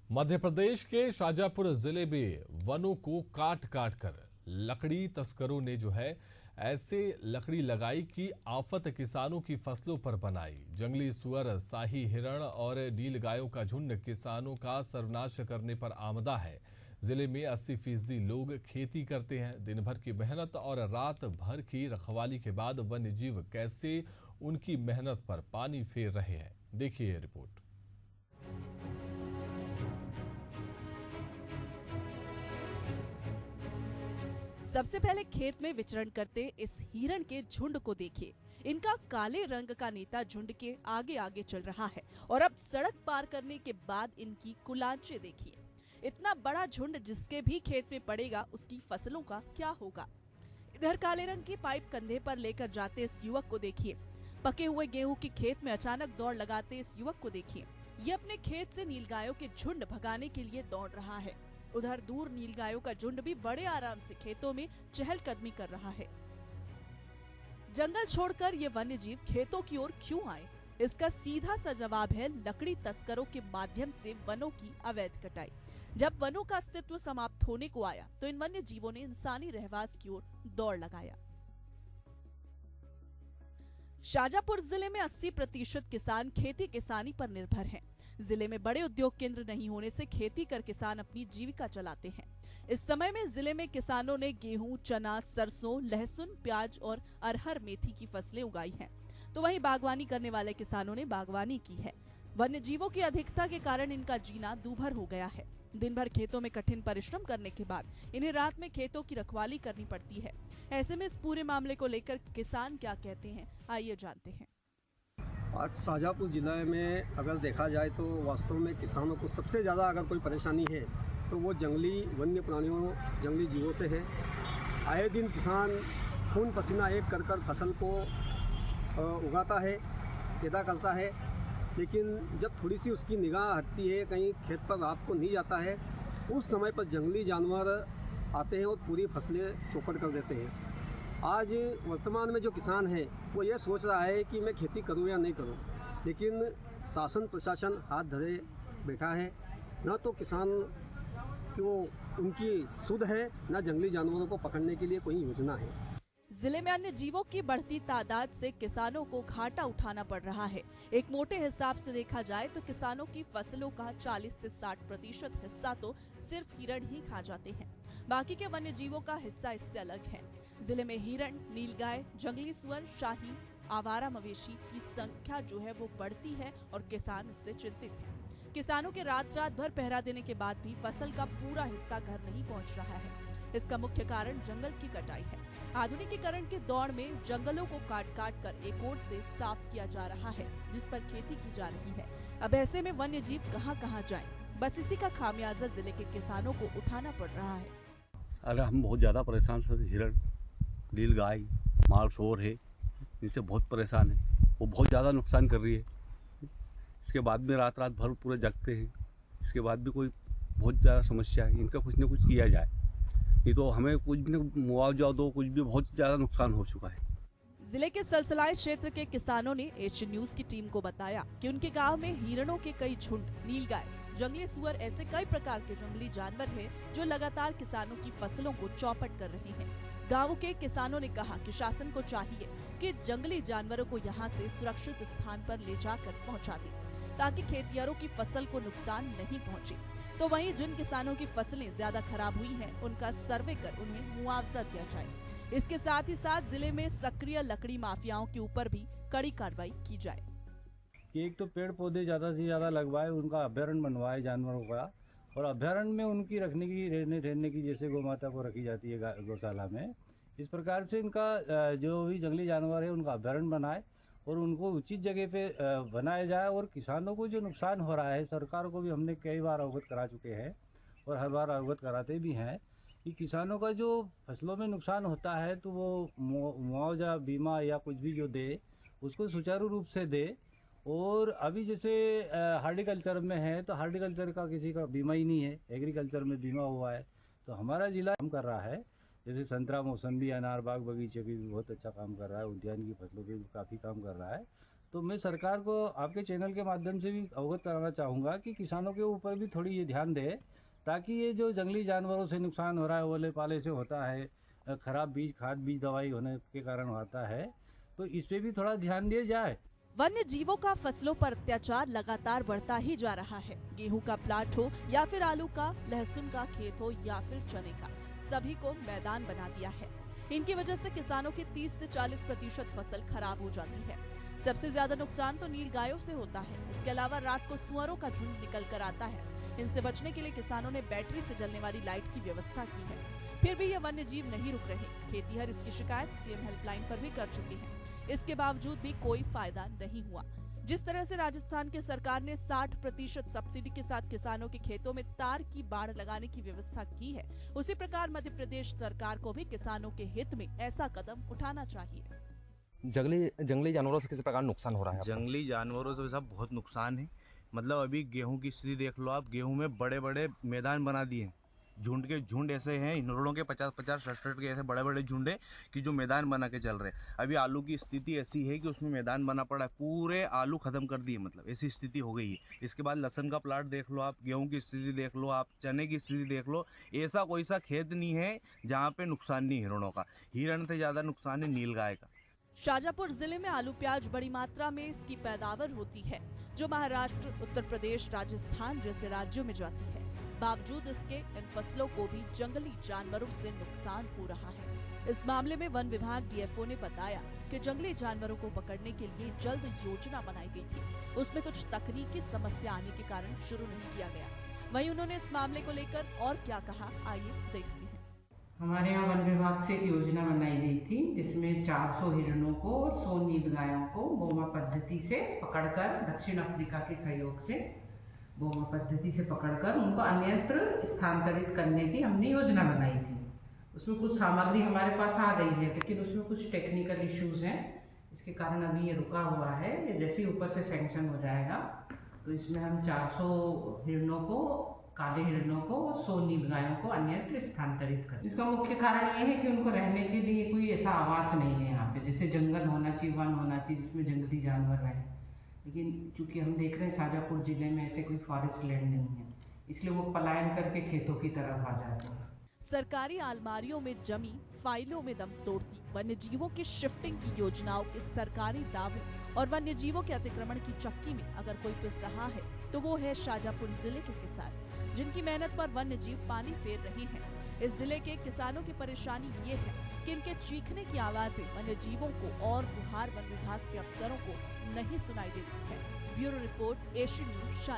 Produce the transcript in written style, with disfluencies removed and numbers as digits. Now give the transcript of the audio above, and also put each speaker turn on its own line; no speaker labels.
मध्य प्रदेश के शाजापुर जिले में वनों को काट काट कर लकड़ी तस्करों ने ऐसे लकड़ी लगाई कि आफत किसानों की फसलों पर बनाई। जंगली सुअर, शाही हिरण और नीलगायों का झुंड किसानों का सर्वनाश करने पर आमदा है। जिले में 80% लोग खेती करते हैं। दिन भर की मेहनत और रात भर की रखवाली के बाद वन्य जीव कैसे उनकी मेहनत पर पानी फेर रहे हैं, देखिए ये रिपोर्ट।
सबसे पहले खेत में विचरण करते इस हिरण के झुंड को देखिए। इनका काले रंग का नेता झुंड के आगे आगे चल रहा है और अब सड़क पार करने के बाद इनकी कुलांचे देखिए। इतना बड़ा झुंड जिसके भी खेत में पड़ेगा उसकी फसलों का क्या होगा। इधर काले रंग की पाइप कंधे पर लेकर जाते इस युवक को देखिए। पके हुए गेहूं के खेत में अचानक दौड़ लगाते इस युवक को देखिए। ये अपने खेत से नीलगायों के झुंड भगाने के लिए दौड़ रहा है। उधर दूर नीलगायों का झुंड भी बड़े आराम से खेतों में चहलकदमी कर रहा है। जंगल छोड़कर ये वन्य जीव खेतों की ओर क्यों आए? इसका सीधा सा जवाब है लकड़ी तस्करों के माध्यम से वनों की अवैध कटाई। जब वनों का अस्तित्व समाप्त होने को आया तो इन वन्य जीवों ने इंसानी रहवास की ओर दौड़ लगाया। शाजापुर जिले में 80% किसान खेती किसानी पर निर्भर हैं। जिले में बड़े उद्योग केंद्र नहीं होने से खेती कर किसान अपनी जीविका चलाते हैं। इस समय में जिले में किसानों ने गेहूं, चना, सरसों, लहसुन, प्याज और अरहर मेथी की फसलें उगाई हैं। तो वहीं बागवानी करने वाले किसानों ने बागवानी की है। वन्य जीवों की अधिकता के कारण इनका जीना दूभर हो गया है। दिन भर खेतों में कठिन परिश्रम करने के बाद इन्हें रात में खेतों की रखवाली करनी पड़ती है। ऐसे में इस पूरे मामले को लेकर किसान क्या कहते हैं, आइए जानते हैं।
आज शाजापुर जिला में अगर देखा जाए तो वास्तव में किसानों को सबसे ज़्यादा अगर कोई परेशानी है तो वो जंगली वन्य प्राणियों, जंगली जीवों से है। आए दिन किसान खून पसीना एक कर कर फसल को उगाता है, पैदा करता है, लेकिन जब थोड़ी सी उसकी निगाह हटती है, कहीं खेत पर रात को नहीं जाता है, उस समय पर जंगली जानवर आते हैं और पूरी फसलें चौपट कर देते हैं। आज वर्तमान में जो किसान है वो ये सोच रहा है कि मैं खेती करूं या नहीं करूं, लेकिन शासन प्रशासन हाथ धरे बैठा है। ना तो किसान की वो उनकी सुध है, ना जंगली जानवरों को पकड़ने के लिए कोई योजना है।
जिले में अन्य जीवों की बढ़ती तादाद से किसानों को घाटा उठाना पड़ रहा है। एक मोटे हिसाब से देखा जाए तो किसानों की फसलों का 40 से 60% हिस्सा तो सिर्फ हिरण ही खा जाते हैं। बाकी के वन्य जीवों का हिस्सा इससे अलग है। जिले में हिरण, नीलगाय, जंगली सुअर, शाही, आवारा मवेशी की संख्या जो है वो बढ़ती है और किसान इससे चिंतित है। किसानों के रात भर पहरा देने के बाद भी फसल का पूरा हिस्सा घर नहीं पहुंच रहा है। इसका मुख्य कारण जंगल की कटाई है। आधुनिकीकरण के दौर में जंगलों को काट काट कर एक ओर से साफ किया जा रहा है, जिस पर खेती की जा रही है। अब ऐसे में वन्य जीव कहां जाएं? बस इसी का खामियाजा जिले के किसानों को उठाना पड़ रहा है।
अरे हम बहुत ज़्यादा परेशान सर। हिरण, नीलगाय, माल शोर है, इनसे बहुत परेशान है। वो बहुत ज़्यादा नुकसान कर रही है। इसके बाद में रात भर पूरे जगते हैं। इसके बाद भी कोई बहुत ज़्यादा समस्या है। इनका कुछ न कुछ किया जाए, नहीं तो हमें कुछ भी मुआवजा दो, कुछ भी। बहुत ज़्यादा नुकसान हो चुका है।
जिले के सलसलाए क्षेत्र के किसानों ने एशियन न्यूज की टीम को बताया कि उनके गांव में हिरणों के कई झुंड, नीलगाय, जंगली सुअर, ऐसे कई प्रकार के जंगली जानवर हैं जो लगातार किसानों की फसलों को चौपट कर रहे हैं। गांव के किसानों ने कहा कि शासन को चाहिए कि जंगली जानवरों को यहां से सुरक्षित स्थान पर ले जाकर पहुंचा दे, ताकि खेतिहरों की फसल को नुकसान नहीं पहुंचे। तो वहीं जिन किसानों की फसलें ज्यादा खराब हुई हैं, उनका सर्वे कर उन्हें मुआवजा दिया जाए। इसके साथ ही साथ जिले में सक्रिय लकड़ी माफियाओं के ऊपर भी कड़ी कार्रवाई की जाए।
एक तो पेड़ पौधे ज़्यादा से ज़्यादा लगवाए, उनका अभ्यारण्य बनवाए जानवरों का, और अभ्यारण्य में उनकी रखने की, रहने की, जैसे गौ माता को रखी जाती है गौशाला में, इस प्रकार से इनका जो भी जंगली जानवर है उनका अभ्यारण्य बनाए और उनको उचित जगह पे बनाया जाए। और किसानों को जो नुकसान हो रहा है, सरकार को भी हमने कई बार अवगत करा चुके हैं और हर बार अवगत कराते भी हैं कि किसानों का जो फसलों में नुकसान होता है तो वो मुआवजा, बीमा या कुछ भी जो दे, उसको सुचारू रूप से दे। और अभी जैसे हार्टिकल्चर में है तो हार्टिकल्चर का किसी का बीमा ही नहीं है, एग्रीकल्चर में बीमा हुआ है। तो हमारा जिला काम कर रहा है, जैसे संतरा, मौसम्बी, अनार, बाग बगीचे भी बहुत अच्छा काम कर रहा है, उद्यान की फसलों पे भी काफ़ी काम कर रहा है। तो मैं सरकार को आपके चैनल के माध्यम से भी अवगत कराना चाहूँगा कि किसानों के ऊपर भी थोड़ी ये ध्यान दे, ताकि ये जो जंगली जानवरों से नुकसान हो रहा है, ओले पाले से होता है, खराब बीज, खाद बीज, दवाई होने के कारण होता है, तो इस पे भी थोड़ा ध्यान दिया जाए।
वन्य जीवों का फसलों पर अत्याचार लगातार बढ़ता ही जा रहा है। गेहूं का प्लाट हो या फिर आलू का, लहसुन का खेत हो या फिर चने का, सभी को मैदान बना दिया है। इनकी वजह से किसानों की 30 से 40% फसल खराब हो जाती है। सबसे ज्यादा नुकसान तो नील गायों से होता है। इसके अलावा रात को सुअरों का झुंड निकल कर आता है। इनसे बचने के लिए किसानों ने बैटरी से जलने वाली लाइट की व्यवस्था की है। फिर भी ये वन्य जीव नहीं रुक रहे। खेतीहर इसकी शिकायत सीएम हेल्पलाइन पर भी कर चुके हैं। इसके बावजूद भी कोई फायदा नहीं हुआ। जिस तरह से राजस्थान की सरकार ने 60% सब्सिडी के साथ किसानों के खेतों में तार की बाड़ लगाने की व्यवस्था की है, उसी प्रकार मध्य प्रदेश सरकार को भी किसानों के हित में ऐसा कदम उठाना चाहिए।
जंगली जानवरों से किस प्रकार नुकसान हो रहा है?
जंगली जानवरों से सब बहुत नुकसान है। मतलब अभी गेहूं की स्थिति देख लो आप, गेहूं में बड़े बड़े मैदान बना दिए हैं। झुंड के झुंड ऐसे हैं, हिरणों के 50-50, 60 के ऐसे बड़े बड़े झुंड है कि जो मैदान बना के चल रहे हैं। अभी आलू की स्थिति ऐसी है कि उसमें मैदान बना पड़ा है, पूरे आलू खत्म कर दिए, मतलब ऐसी स्थिति हो गई है। इसके बाद लहसुन का प्लाट देख लो आप, गेहूं की स्थिति देख लो आप, चने की स्थिति देख लो। ऐसा कोई सा खेत नहीं है जहाँ पे नुकसान नहीं हिरणों का। हिरण से ज़्यादा नुकसान है नीलगाय का।
शाजापुर जिले में आलू प्याज बड़ी मात्रा में इसकी पैदावार होती है, जो महाराष्ट्र, उत्तर प्रदेश, राजस्थान जैसे राज्यों में जाती है। बावजूद इसके इन फसलों को भी जंगली जानवरों से नुकसान हो रहा है। इस मामले में वन विभाग डीएफओ ने बताया कि जंगली जानवरों को पकड़ने के लिए जल्द योजना बनाई गई थी। उसमें कुछ तकनीकी समस्या आने के कारण शुरू नहीं किया गया। वहीं उन्होंने इस मामले को लेकर और क्या कहा, आइए देखते हैं।
हमारे यहाँ वन विभाग से एक योजना बनाई गई थी, जिसमें 400 हिरणों को और 100 नीलगायों को बोमा पद्धति से पकड़कर, दक्षिण अफ्रीका के सहयोग से बोमा पद्धति से पकड़कर उनको अन्यत्र स्थानांतरित करने की हमने योजना बनाई थी। उसमें कुछ सामग्री हमारे पास आ गई है, लेकिन उसमें कुछ टेक्निकल इश्यूज हैं, इसके कारण अभी ये रुका हुआ है। ये जैसे ही ऊपर से सैंक्शन हो जाएगा तो इसमें हम 400 हिरणों को, काले हिरणों को और 100 नीलगायों को अन्यत्र स्थानांतरित करें। इसका मुख्य कारण ये है कि उनको रहने के लिए कोई ऐसा आवास नहीं है यहाँ पे, जैसे जंगल होना चाहिए, वन होना चाहिए जिसमें जंगली जानवर रहे। लेकिन चूंकि हम देख रहे हैं शाजापुर जिले में ऐसे कोई फॉरेस्ट लैंड नहीं है, इसलिए वो पलायन करके खेतों की तरफ आ जाते हैं।
सरकारी अलमारियों में जमी फाइलों में दम तोड़ती वन्य जीवों की शिफ्टिंग की योजनाओं के सरकारी दावों और वन्य जीवों के अतिक्रमण की चक्की में अगर कोई पिस रहा है तो वो है शाजापुर जिले के किसान, जिनकी मेहनत पर वन्य जीव पानी फेर रहे हैं। इस जिले के किसानों की परेशानी ये है कि इनके चीखने की आवाजें वन्य जीवों को और गुहार वन विभाग के अफसरों को नहीं सुनाई देती है। Bureau report, Asian news, Shajapur.